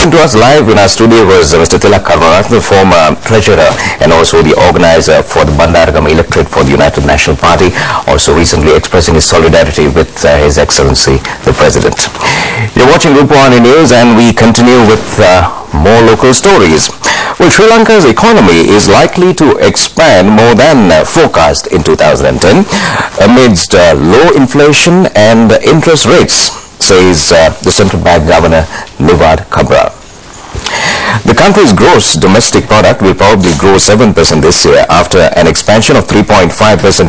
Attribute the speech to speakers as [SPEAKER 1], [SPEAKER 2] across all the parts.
[SPEAKER 1] Joining to us live in our studio was Mr. Lanka, former treasurer and also the organizer for the Bandaragam electorate for the United National Party, also recently expressing his solidarity with His Excellency the President. You're watching Rupavahini News and we continue with more local stories. Well, Sri Lanka's economy is likely to expand more than forecast in 2010 amidst low inflation and interest rates, says the Central Bank Governor Cabral. The country's gross domestic product will probably grow 7% this year after an expansion of 3.5%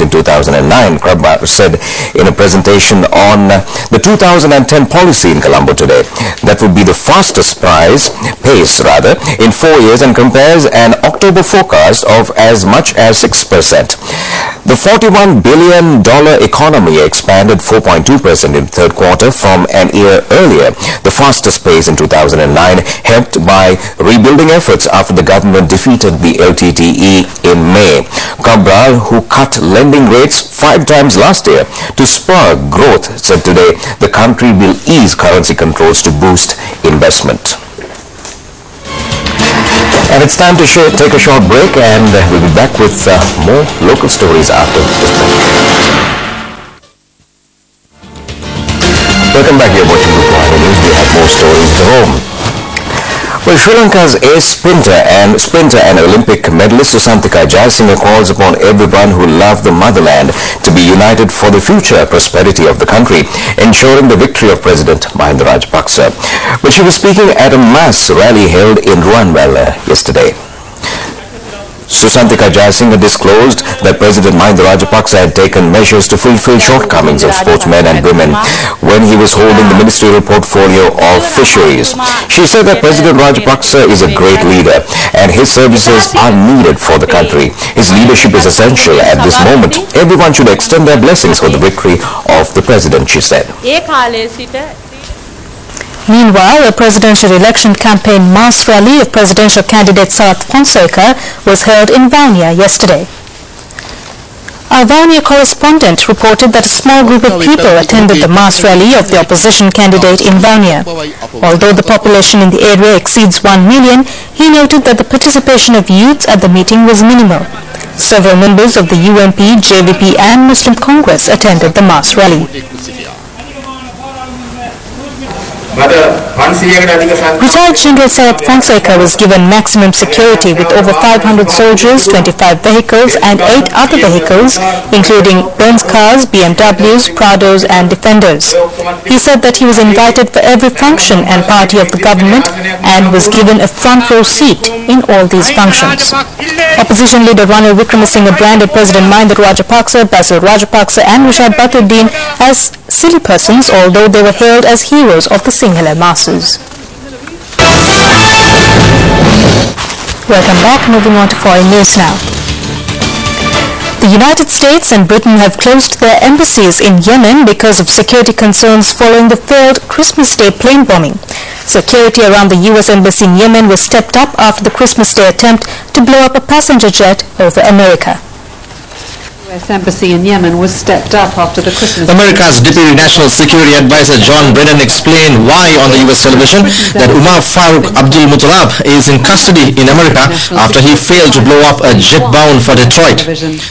[SPEAKER 1] in 2009, Cabral said in a presentation on the 2010 policy in Colombo today. That would be the fastest pace in 4 years and compares an October forecast of as much as 6%. The $41 billion economy expanded 4.2% in the third quarter from an year earlier, the fastest pace in 2009, helped by rebuilding efforts after the government defeated the LTTE in May. Cabral, who cut lending rates 5 times last year to spur growth, said today the country will ease currency controls to boost investment. And it's time to take a short break, and we'll be back with more local stories after this break. Welcome back. You're watching Rupavahini News. We have more stories to home. Well, Sri Lanka's ace sprinter and Olympic medalist Susantika Jayasinghe calls upon everyone who loves the motherland to be united for the future prosperity of the country, ensuring the victory of President Mahinda Rajapaksa. But she was speaking at a mass rally held in Ruanwala yesterday. Susantika Jayasinghe disclosed that President Mahinda Rajapaksa had taken measures to fulfill shortcomings of sportsmen and women when he was holding the ministerial portfolio of fisheries. She said that President Rajapaksa is a great leader and his services are needed for the country. His leadership is essential at this moment. Everyone should extend their blessings for the victory of the President, she said.
[SPEAKER 2] Meanwhile, a presidential election campaign mass rally of presidential candidate Sarath Fonseca was held in Vaunia yesterday. Our Vaunia correspondent reported that a small group of people attended the mass rally of the opposition candidate in Vaunia. Although the population in the area exceeds 1 million, he noted that the participation of youths at the meeting was minimal. Several members of the UMP, JVP and Muslim Congress attended the mass rally. Retired General Sarath Fonseca was given maximum security with over 500 soldiers, 25 vehicles and 8 other vehicles, including Benz cars, BMWs, Prados and Defenders. He said that he was invited for every function and party of the government and was given a front row seat in all these functions. Opposition leader Ranil Wickremesinghe branded President Mahinda Rajapaksa, Basil Rajapaksa and Rishad Battuddin as silly persons, although they were hailed as heroes of the Sinhala masses. Welcome back. Moving on to foreign news now. The United States and Britain have closed their embassies in Yemen because of security concerns following the failed Christmas Day plane bombing. Security around the U.S. embassy in Yemen was stepped up after the Christmas Day attempt to blow up a passenger jet over America.
[SPEAKER 3] U.S. Embassy in Yemen was stepped up after the Christmas.
[SPEAKER 4] America's Deputy National Security Advisor John Brennan explained why on the U.S. television that Umar Farouk Abdul Muttalab is in custody in America after he failed to blow up a jet bound for Detroit.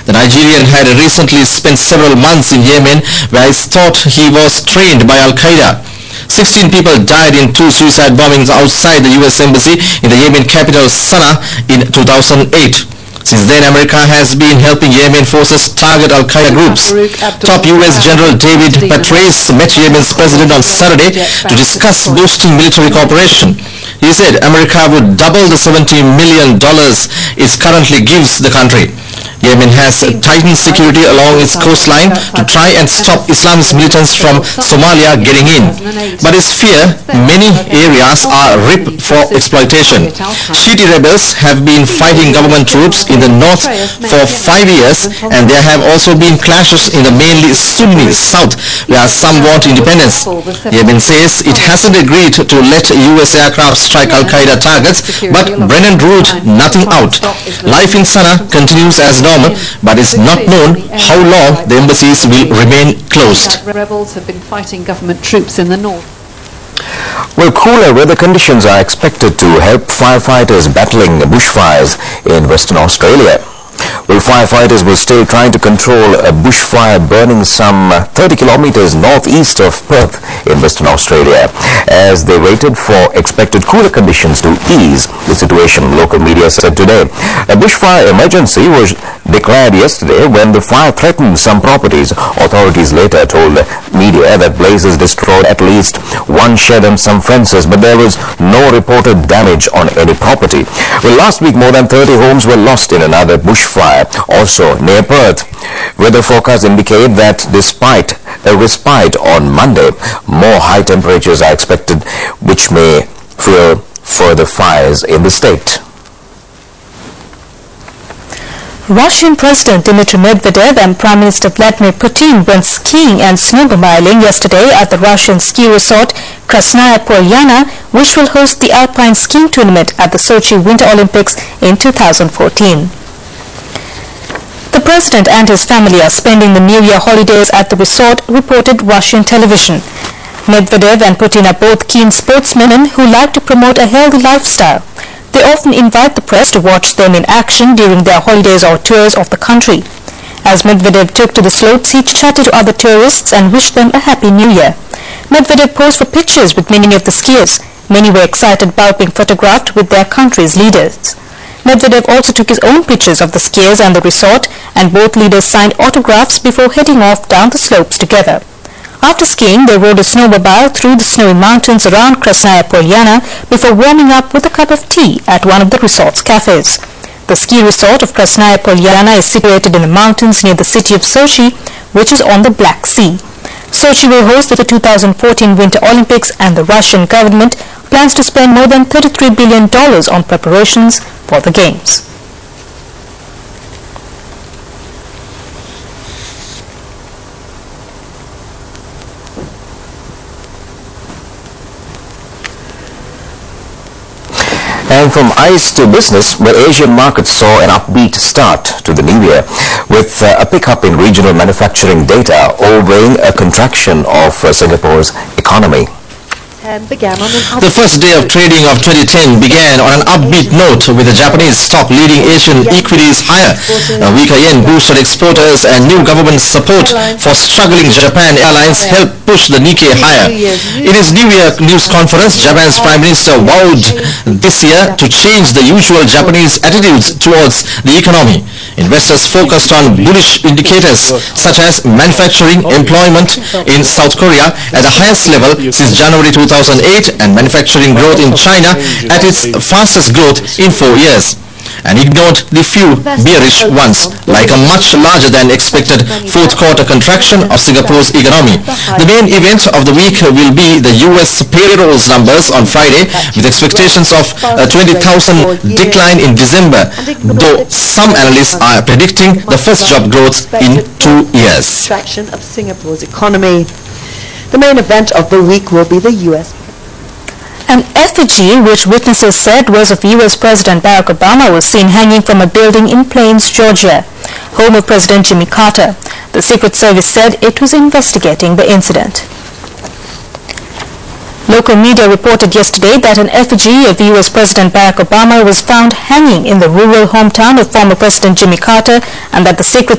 [SPEAKER 4] The Nigerian had recently spent several months in Yemen where it's thought he was trained by Al-Qaeda. 16 people died in 2 suicide bombings outside the U.S. Embassy in the Yemen capital Sana'a in 2008. Since then, America has been helping Yemen forces target Al-Qaeda groups. Top U.S. General David Petraeus met Yemen's president on Saturday to discuss boosting military cooperation. He said America would double the $70 million it currently gives the country. Yemen has tightened security along its coastline to try and stop Islamist militants from Somalia getting in. But it's fear many areas are ripe for exploitation. Shiite rebels have been fighting government troops in the north for 5 years, and there have also been clashes in the mainly Sunni south where some want independence. Yemen says it hasn't agreed to let US aircraft strike Al-Qaeda targets, but Brennan ruled nothing out. Life in Sana'a continues as normal, but it's not known how long the embassies will remain closed.
[SPEAKER 3] Rebels have been fighting government troops in the north.
[SPEAKER 1] Well, cooler weather conditions are expected to help firefighters battling bushfires in Western Australia. Well, firefighters were still trying to control a bushfire burning some 30 kilometers northeast of Perth in Western Australia as they waited for expected cooler conditions to ease the situation, local media said today. A bushfire emergency was declared yesterday when the fire threatened some properties. Authorities later told media that blazes destroyed at least one shed and some fences, but there was no reported damage on any property. Well, last week more than 30 homes were lost in another bushfire, also near Perth. Weather forecasts indicate that despite a respite on Monday, more high temperatures are expected, which may fuel further fires in the state.
[SPEAKER 2] Russian President Dmitry Medvedev and Prime Minister Vladimir Putin went skiing and snowmobiling yesterday at the Russian ski resort Krasnaya Polyana, which will host the alpine skiing tournament at the Sochi Winter Olympics in 2014. The president and his family are spending the New Year holidays at the resort, reported Russian television. Medvedev and Putin are both keen sportsmen who like to promote a healthy lifestyle. They often invite the press to watch them in action during their holidays or tours of the country. As Medvedev took to the slopes, he chatted to other tourists and wished them a happy new year. Medvedev posed for pictures with many of the skiers. Many were excited about being photographed with their country's leaders. Medvedev also took his own pictures of the skiers and the resort, and both leaders signed autographs before heading off down the slopes together. After skiing, they rode a snowmobile through the snowy mountains around Krasnaya Polyana before warming up with a cup of tea at one of the resort's cafes. The ski resort of Krasnaya Polyana is situated in the mountains near the city of Sochi, which is on the Black Sea. Sochi will host the 2014 Winter Olympics, and the Russian government plans to spend more than $33 billion on preparations for the Games.
[SPEAKER 1] And from ice to business, where Asian markets saw an upbeat start to the new year, with a pickup in regional manufacturing data overweighing a contraction of Singapore's economy.
[SPEAKER 4] The first day of trading of 2010 began on an upbeat note, with the Japanese stock leading Asian equities higher. A weaker yen boosted exporters, and new government support for struggling Japan Airlines helped push the Nikkei higher. In his New Year news conference, Japan's Prime Minister vowed this year to change the usual Japanese attitudes towards the economy. Investors focused on bullish indicators such as manufacturing employment in South Korea at the highest level since January 2008 and manufacturing growth in China at its fastest growth in 4 years, and ignored the few bearish ones, like a much larger than expected fourth quarter contraction of Singapore's economy. The main event of the week will be the US payrolls numbers on Friday, with expectations of a 20,000 decline in December, though some analysts are predicting the first job growth in 2 years.
[SPEAKER 5] Of Singapore's economy. The main event of the week will be the US.
[SPEAKER 2] An effigy, which witnesses said was of U.S. President Barack Obama, was seen hanging from a building in Plains, Georgia, home of President Jimmy Carter. The Secret Service said it was investigating the incident. Local media reported yesterday that an effigy of U.S. President Barack Obama was found hanging in the rural hometown of former President Jimmy Carter, and that the Secret